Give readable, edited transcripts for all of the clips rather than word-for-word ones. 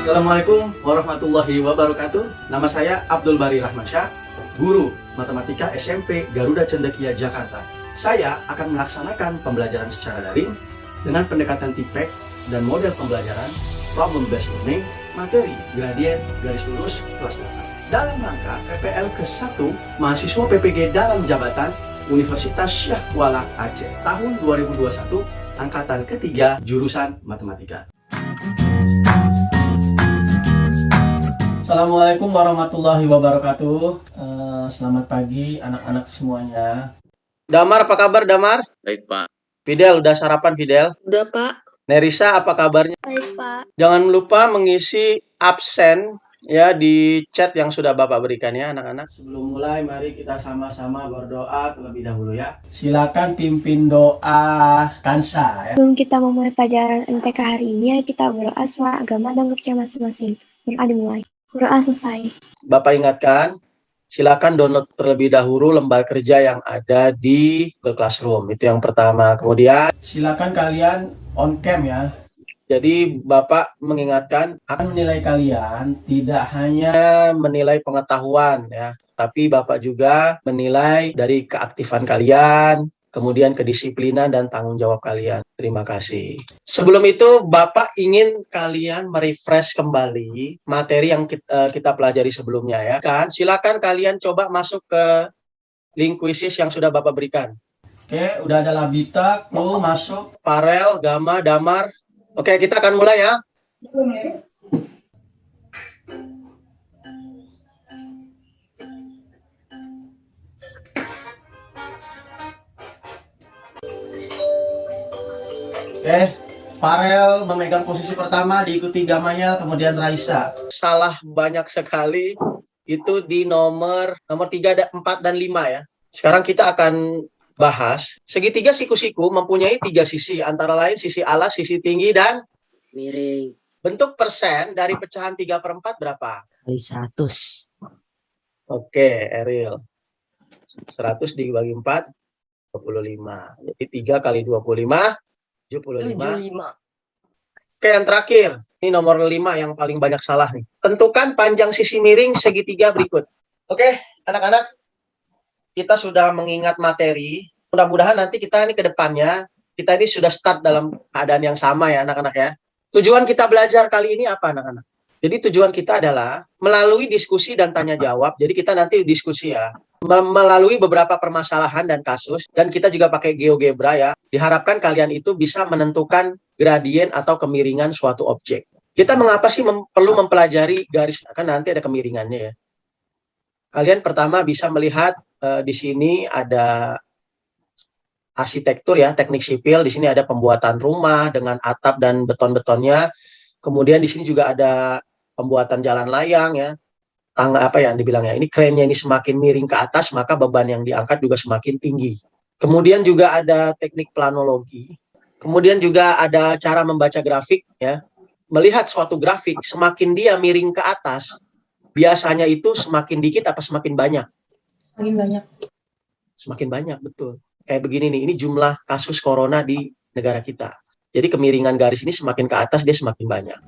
Assalamualaikum warahmatullahi wabarakatuh. Nama saya Abdul Bari Rahmansyah, guru Matematika SMP Garuda Cendekia Jakarta. Saya akan melaksanakan pembelajaran secara daring dengan pendekatan TPEC dan model pembelajaran Problem Based Learning, materi gradien garis lurus kelas 8. Dalam rangka PPL ke-1 mahasiswa PPG dalam jabatan Universitas Syah Kuala Aceh tahun 2021, angkatan ketiga jurusan Matematika. Assalamualaikum warahmatullahi wabarakatuh. Selamat pagi anak-anak semuanya. Damar, apa kabar Damar? Baik, Pak. Fidel, udah sarapan Fidel? Udah, Pak. Nerisa, apa kabarnya? Baik, Pak. Jangan lupa mengisi absen ya di chat yang sudah Bapak berikan ya anak-anak. Sebelum mulai, mari kita sama-sama berdoa terlebih dahulu ya. Silakan pimpin doa Kansa ya. Sebelum kita memulai pelajaran MTK hari ini, kita berdoa soal agama dan kepercayaan masing-masing. Berdoa dimulai. Berdoa selesai. Bapak ingatkan, silakan download terlebih dahulu lembar kerja yang ada di Google Classroom. Itu yang pertama. Kemudian silakan kalian on cam ya. Jadi Bapak mengingatkan akan menilai kalian tidak hanya menilai pengetahuan ya, tapi Bapak juga menilai dari keaktifan kalian, kemudian kedisiplinan dan tanggung jawab kalian. Terima kasih. Sebelum itu, Bapak ingin kalian merefresh kembali materi yang kita pelajari sebelumnya ya. Kan, silakan kalian coba masuk ke link kuisis yang sudah Bapak berikan. Oke, udah ada Labita, Klu masuk, Farel, Gama, Damar. Oke, kita akan mulai ya. Oke, Farel memegang posisi pertama, diikuti Gamayel, kemudian Raisa. Salah banyak sekali itu di nomor 3, 4, dan 5 ya. Sekarang kita akan bahas segitiga siku-siku mempunyai 3 sisi, antara lain sisi alas, sisi tinggi, dan miring. Bentuk persen dari pecahan 3/4 berapa? Kali 100. Oke, Eril. 100 dibagi 4, 25. Jadi 3 kali 25, 75. Oke, yang terakhir. Ini nomor 5 yang paling banyak salah nih. Tentukan panjang sisi miring segitiga berikut. Oke, anak-anak. Kita sudah mengingat materi. Mudah-mudahan nanti kita ini ke depannya, kita ini sudah start dalam keadaan yang sama ya anak-anak ya. Tujuan kita belajar kali ini apa anak-anak? Jadi tujuan kita adalah melalui diskusi dan tanya jawab. Jadi kita nanti diskusi ya. Melalui beberapa permasalahan dan kasus. Dan kita juga pakai GeoGebra ya. Diharapkan kalian itu bisa menentukan gradien atau kemiringan suatu objek. Kita mengapa sih perlu mempelajari garis? Kan nanti ada kemiringannya ya. Kalian pertama bisa melihat di sini ada arsitektur ya, teknik sipil. Di sini ada pembuatan rumah dengan atap dan beton-betonnya. Kemudian di sini juga ada pembuatan jalan layang ya. Tangga apa yang dibilangnya? Ini krennya ini semakin miring ke atas, maka beban yang diangkat juga semakin tinggi. Kemudian juga ada teknik planologi. Kemudian juga ada cara membaca grafik ya. Melihat suatu grafik, semakin dia miring ke atas, biasanya itu semakin dikit apa semakin banyak? Semakin banyak. Semakin banyak, betul. Kayak begini nih, ini jumlah kasus corona di negara kita. Jadi kemiringan garis ini semakin ke atas, dia semakin banyak.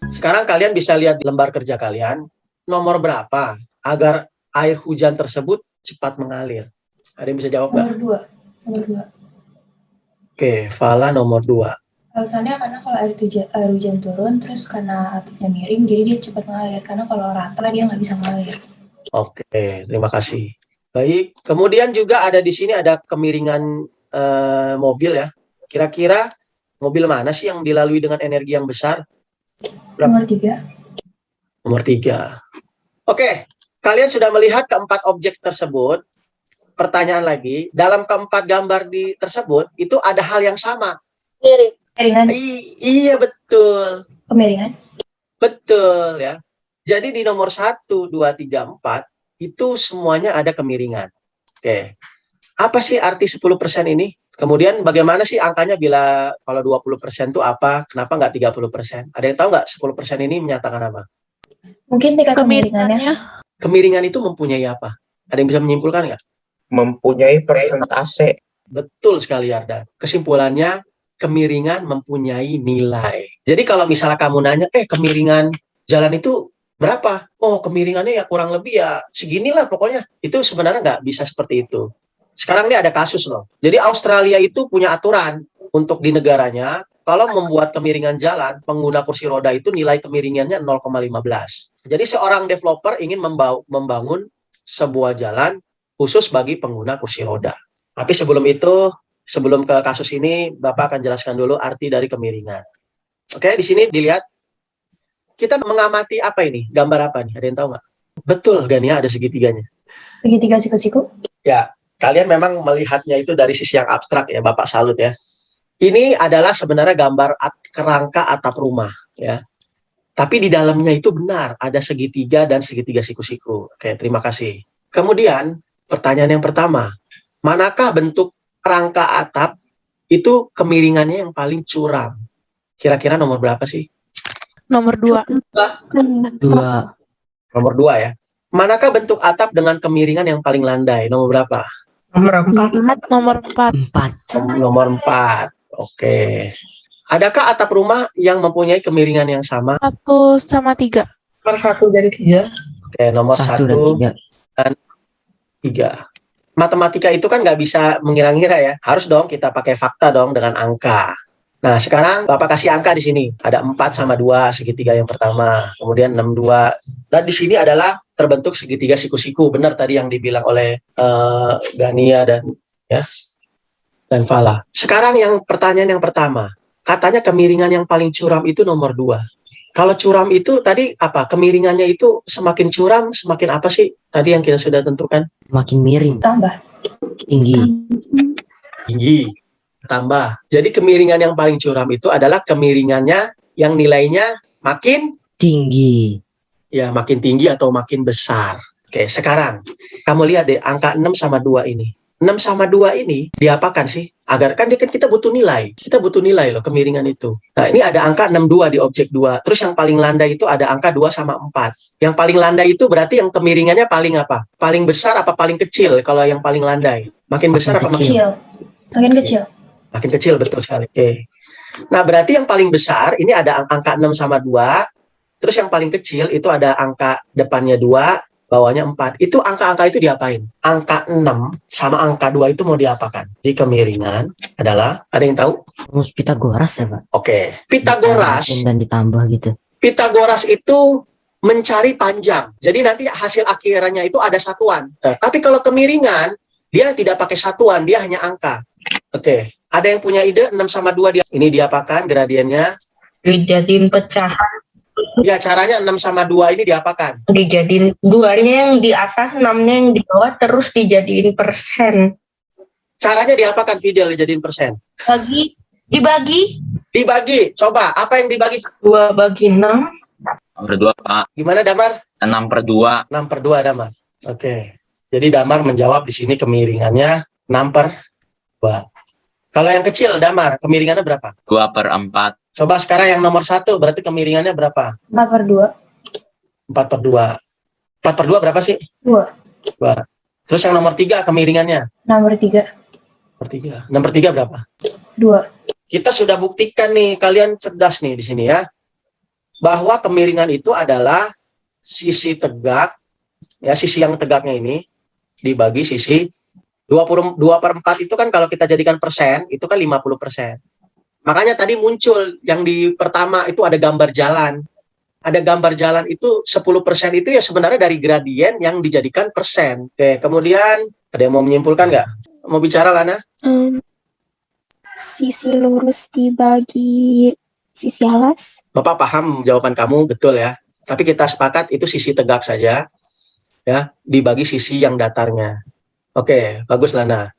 Sekarang kalian bisa lihat di lembar kerja kalian, nomor berapa agar air hujan tersebut cepat mengalir. Ada yang bisa jawab nggak? Nomor 2. Oke, Fala nomor 2. Alasannya karena kalau air hujan turun, terus karena atapnya miring, jadi dia cepat mengalir. Karena kalau rata, dia nggak bisa mengalir. Oke, terima kasih. Baik, kemudian juga ada di sini ada kemiringan mobil ya. Kira-kira mobil mana sih yang dilalui dengan energi yang besar? Nomor 3. Nomor 3. Oke, kalian sudah melihat keempat objek tersebut. Pertanyaan lagi, dalam keempat gambar tersebut, itu ada hal yang sama. Miring. Kemiringan. Iya, betul. Kemiringan. Betul ya. Jadi di nomor 1, 2, 3, 4 itu semuanya ada kemiringan. Oke. Apa sih arti 10% ini? Kemudian bagaimana sih angkanya bila kalau 20% itu apa? Kenapa nggak 30%? Ada yang tahu nggak 10% ini menyatakan apa? Mungkin tingkat kemiringannya. Kemiringan itu mempunyai apa? Ada yang bisa menyimpulkan nggak? Mempunyai persentase. Betul sekali Arda. Kesimpulannya kemiringan mempunyai nilai. Jadi kalau misalnya kamu nanya, kemiringan jalan itu berapa? Oh, kemiringannya ya kurang lebih ya seginilah pokoknya. Itu sebenarnya nggak bisa seperti itu. Sekarang ini ada kasus loh. Jadi Australia itu punya aturan untuk di negaranya, kalau membuat kemiringan jalan, pengguna kursi roda itu nilai kemiringannya 0,15. Jadi seorang developer ingin membangun sebuah jalan khusus bagi pengguna kursi roda. Tapi sebelum itu, sebelum ke kasus ini, Bapak akan jelaskan dulu arti dari kemiringan. Oke, di sini dilihat. Kita mengamati apa ini? Gambar apa nih? Ada yang tahu nggak? Betul, Gania, ada segitiganya. Segitiga siku-siku? Ya, kalian memang melihatnya itu dari sisi yang abstrak ya, Bapak salut ya. Ini adalah sebenarnya gambar kerangka atap rumah ya. Tapi di dalamnya itu benar, ada segitiga dan segitiga siku-siku. Oke, terima kasih. Kemudian, pertanyaan yang pertama, manakah bentuk kerangka atap itu kemiringannya yang paling curam? Kira-kira nomor berapa sih? Nomor 2. 2. Nomor 2 ya. Manakah bentuk atap dengan kemiringan yang paling landai? Nomor berapa? Nomor 4. Nomor 4. 4. Nomor 4. Oke. Adakah atap rumah yang mempunyai kemiringan yang sama? 1 sama 3. Nomor 1 dari 3. Oke, nomor 1 dan 3. Matematika itu kan nggak bisa mengira-ngira ya. Harus dong kita pakai fakta dong dengan angka. Nah, sekarang Bapak kasih angka di sini. Ada 4 sama 2, segitiga yang pertama. Kemudian 6, 2. Dan di sini adalah terbentuk segitiga siku-siku. Benar tadi yang dibilang oleh Gania dan Fala. Sekarang yang pertanyaan yang pertama. Katanya kemiringan yang paling curam itu nomor 2. Kalau curam itu tadi apa? Kemiringannya itu semakin curam, semakin apa sih? Tadi yang kita sudah tentukan. Makin miring. Tambah. Tinggi. Tambah. Jadi kemiringan yang paling curam itu adalah kemiringannya yang nilainya makin tinggi. Ya, makin tinggi atau makin besar. Oke, sekarang kamu lihat deh angka 6 sama 2 ini. 6 sama 2 ini diapakan sih? Agar kan kita butuh nilai. Kita butuh nilai loh kemiringan itu. Nah, ini ada angka 62 di objek 2. Terus yang paling landai itu ada angka 2 sama 4. Yang paling landai itu berarti yang kemiringannya paling apa? Paling besar apa paling kecil kalau yang paling landai? Makin besar apa makin kecil? Makin kecil. Makin kecil, betul sekali. Oke. Nah, berarti yang paling besar ini ada angka 6 sama 2. Terus yang paling kecil itu ada angka depannya 2, bawahnya 4. Itu angka-angka itu diapain? Angka 6 sama angka 2 itu mau diapakan? Di kemiringan adalah, ada yang tahu? Rumus Pitagoras ya, Pak? Oke. Pitagoras. Dan ditambah gitu. Pitagoras itu mencari panjang. Jadi nanti hasil akhirannya itu ada satuan. Nah, tapi kalau kemiringan, dia tidak pakai satuan, dia hanya angka. Oke. Ada yang punya ide 6 sama 2 ini diapakan gradiennya? Dijadiin pecahan. Ya, caranya 6 sama 2 ini diapakan? Dijadiin 2-nya yang di atas, 6-nya yang di bawah, terus dijadiin persen. Caranya diapakan, Fidel, dijadiin persen? Dibagi. Coba, apa yang dibagi? 2 bagi 6. 6/2, Pak. Gimana, Damar? 6/2. 6/2, Damar. Oke. Jadi Damar menjawab di sini kemiringannya 6/2. Kalau yang kecil, Damar, kemiringannya berapa? 2/4. Coba sekarang yang nomor 1, berarti kemiringannya berapa? 4/2. 4/2. 4/2 berapa sih? 2. Terus yang nomor 3, kemiringannya? Nomor 3. Nomor 3 berapa? 2. Kita sudah buktikan nih, kalian cerdas nih di sini ya, bahwa kemiringan itu adalah sisi tegak, ya sisi yang tegaknya ini dibagi sisi 2/4 itu kan kalau kita jadikan persen, itu kan 50%. Makanya tadi muncul yang di pertama itu ada gambar jalan. Ada gambar jalan itu 10% itu ya sebenarnya dari gradien yang dijadikan persen. Oke, kemudian ada yang mau menyimpulkan nggak? Mau bicara, Lana? Sisi lurus dibagi sisi alas. Bapak paham jawaban kamu, betul ya. Tapi kita sepakat itu sisi tegak saja, ya, dibagi sisi yang datarnya. Oke, bagus, Lana.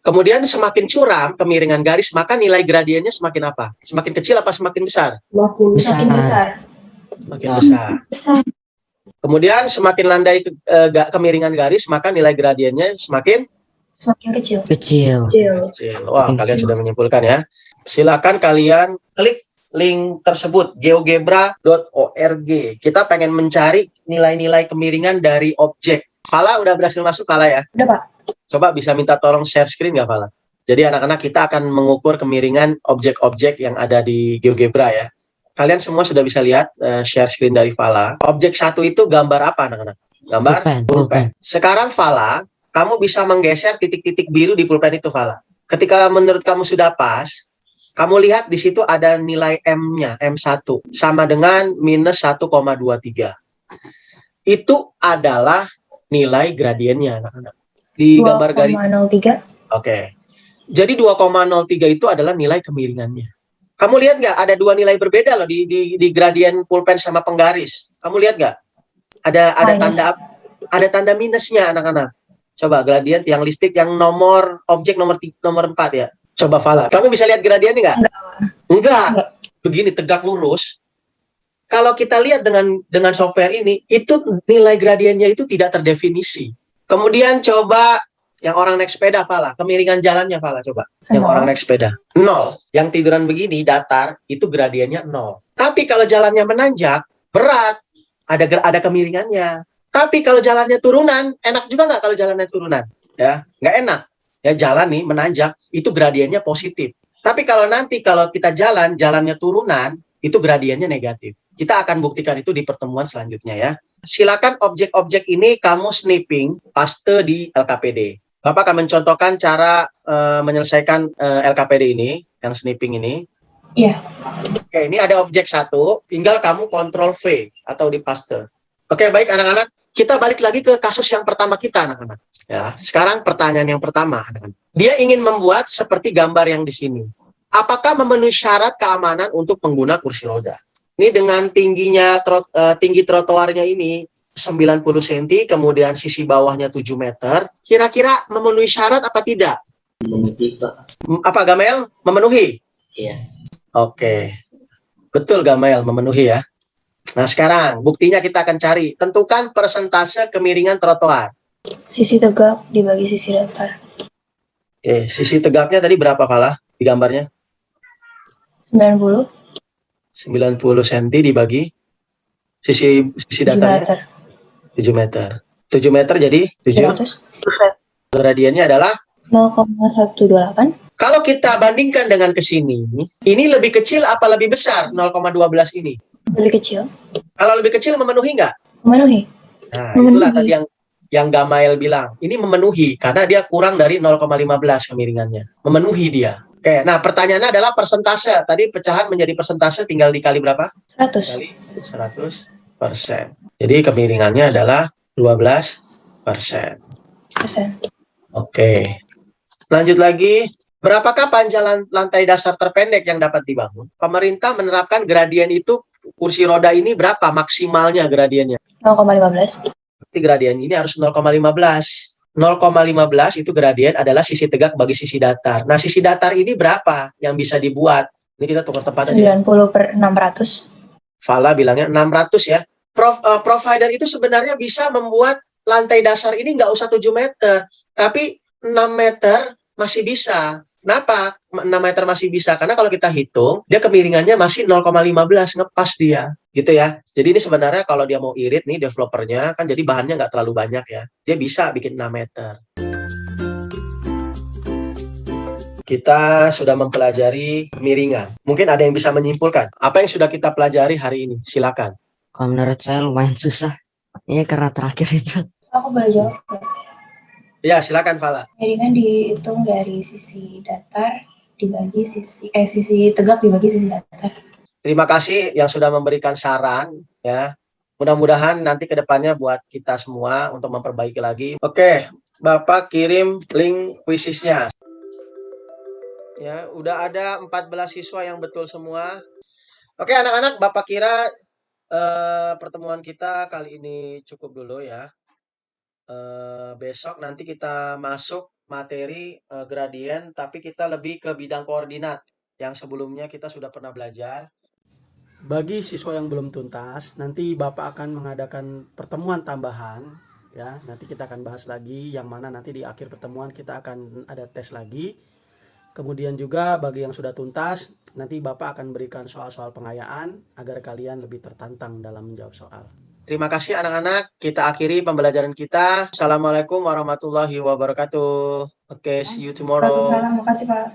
Kemudian semakin curam kemiringan garis, maka nilai gradiennya semakin apa? Semakin kecil apa semakin besar? Makin besar. Makin besar. Kemudian semakin landai kemiringan garis, maka nilai gradiennya semakin kecil. Kecil. Wah, kalian sudah menyimpulkan ya. Silakan kalian klik link tersebut, geogebra.org. Kita pengen mencari nilai-nilai kemiringan dari objek. Fala udah berhasil masuk, Fala ya? Udah, Pak. Coba bisa minta tolong share screen nggak, Fala? Jadi anak-anak kita akan mengukur kemiringan objek-objek yang ada di GeoGebra ya. Kalian semua sudah bisa lihat share screen dari Fala. Objek satu itu gambar apa anak-anak? Gambar pulpen. Sekarang Fala, kamu bisa menggeser titik-titik biru di pulpen itu Fala. Ketika menurut kamu sudah pas, kamu lihat di situ ada nilai M-nya, M1, sama dengan minus 1,23. Itu adalah nilai gradiennya, anak-anak. Di gambar garis. 2,03. Oke. Jadi 2,03 itu adalah nilai kemiringannya. Kamu lihat nggak? Ada dua nilai berbeda loh di gradien pulpen sama penggaris. Kamu lihat nggak? Ada tanda minusnya, anak-anak. Coba gradien yang listrik yang nomor objek nomor 4 ya. Coba Fala, kamu bisa lihat gradiennya nggak? Enggak. Begini tegak lurus. Kalau kita lihat dengan software ini, itu nilai gradiennya itu tidak terdefinisi. Kemudian coba yang orang naik sepeda, Fala, kemiringan jalannya, Fala, coba. Yang orang naik sepeda, 0. Yang tiduran begini, datar, itu gradiennya 0. Tapi kalau jalannya menanjak, berat, ada kemiringannya. Tapi kalau jalannya turunan, enak juga nggak kalau jalannya turunan? Ya, nggak enak. Ya, jalan nih menanjak, itu gradiennya positif. Tapi kalau kita jalannya turunan, itu gradiennya negatif. Kita akan buktikan itu di pertemuan selanjutnya ya. Silakan objek-objek ini kamu snipping, paste di LKPD. Bapak akan mencontohkan cara menyelesaikan LKPD ini, yang snipping ini. Iya. Oke, ini ada objek satu, tinggal kamu Ctrl V atau di paste. Oke, baik anak-anak. Kita balik lagi ke kasus yang pertama kita, anak-anak. Ya, sekarang pertanyaan yang pertama, anak-anak. Dia ingin membuat seperti gambar yang di sini. Apakah memenuhi syarat keamanan untuk pengguna kursi roda? Ini dengan tinggi trotoarnya ini 90 cm, kemudian sisi bawahnya 7 meter. Kira-kira memenuhi syarat apa tidak? Memenuhi, Pak. Apa, Gamael? Memenuhi? Iya. Oke. Betul, Gamael, memenuhi ya. Nah, sekarang buktinya kita akan cari. Tentukan persentase kemiringan trotoar. Sisi tegak dibagi sisi datar. Oke, sisi tegaknya tadi berapa, Fala, di gambarnya? 90 cm dibagi sisi datarnya 7 meter. 7 meter jadi 700. Gradiennya adalah 0,128. Kalau kita bandingkan dengan ke sini, ini lebih kecil apa lebih besar 0,12 ini? Lebih kecil. Kalau lebih kecil memenuhi nggak? Memenuhi. Nah, itulah tadi yang Gamael bilang. Ini memenuhi karena dia kurang dari 0,15 kemiringannya. Memenuhi dia. Oke, nah pertanyaannya adalah persentase. Tadi pecahan menjadi persentase tinggal dikali berapa? 100. Kali 100%. Jadi kemiringannya adalah 12%. Oke. Lanjut lagi. Berapakah panjang lantai dasar terpendek yang dapat dibangun? Pemerintah menerapkan gradien itu, kursi roda ini berapa maksimalnya gradiennya? 0,15. Berarti gradien ini harus 0,15. 0,15 itu gradien adalah sisi tegak bagi sisi datar. Nah, sisi datar ini berapa yang bisa dibuat? Ini kita tukar tempat aja. 90/600. Fala bilangnya 600 ya. Provider itu sebenarnya bisa membuat lantai dasar ini nggak usah 7 meter. Tapi 6 meter masih bisa. Kenapa 6 meter masih bisa? Karena kalau kita hitung, dia kemiringannya masih 0,15, ngepas dia. Gitu ya. Jadi ini sebenarnya kalau dia mau irit nih developernya, kan jadi bahannya nggak terlalu banyak ya. Dia bisa bikin 6 meter. Kita sudah mempelajari kemiringan. Mungkin ada yang bisa menyimpulkan. Apa yang sudah kita pelajari hari ini? Silakan. Kalau menurut saya lumayan susah. Iya, karena terakhir itu. Aku boleh jawab. Ya, silakan Fala. Kemiringan dihitung dari sisi datar dibagi sisi tegak dibagi sisi datar. Terima kasih yang sudah memberikan saran ya. Mudah-mudahan nanti ke depannya buat kita semua untuk memperbaiki lagi. Oke, Bapak kirim link kuisisnya. Ya, udah ada 14 siswa yang betul semua. Oke, anak-anak, Bapak kira pertemuan kita kali ini cukup dulu ya. Besok nanti kita masuk materi gradien, tapi kita lebih ke bidang koordinat yang sebelumnya kita sudah pernah belajar. Bagi siswa yang belum tuntas, nanti Bapak akan mengadakan pertemuan tambahan ya. Nanti kita akan bahas lagi, yang mana nanti di akhir pertemuan kita akan ada tes lagi. Kemudian juga bagi yang sudah tuntas, nanti Bapak akan berikan soal-soal pengayaan agar kalian lebih tertantang dalam menjawab soal. Terima kasih anak-anak, kita akhiri pembelajaran kita. Assalamualaikum warahmatullahi wabarakatuh. Oke, see you tomorrow. Waalaikumsalam, makasih Pak.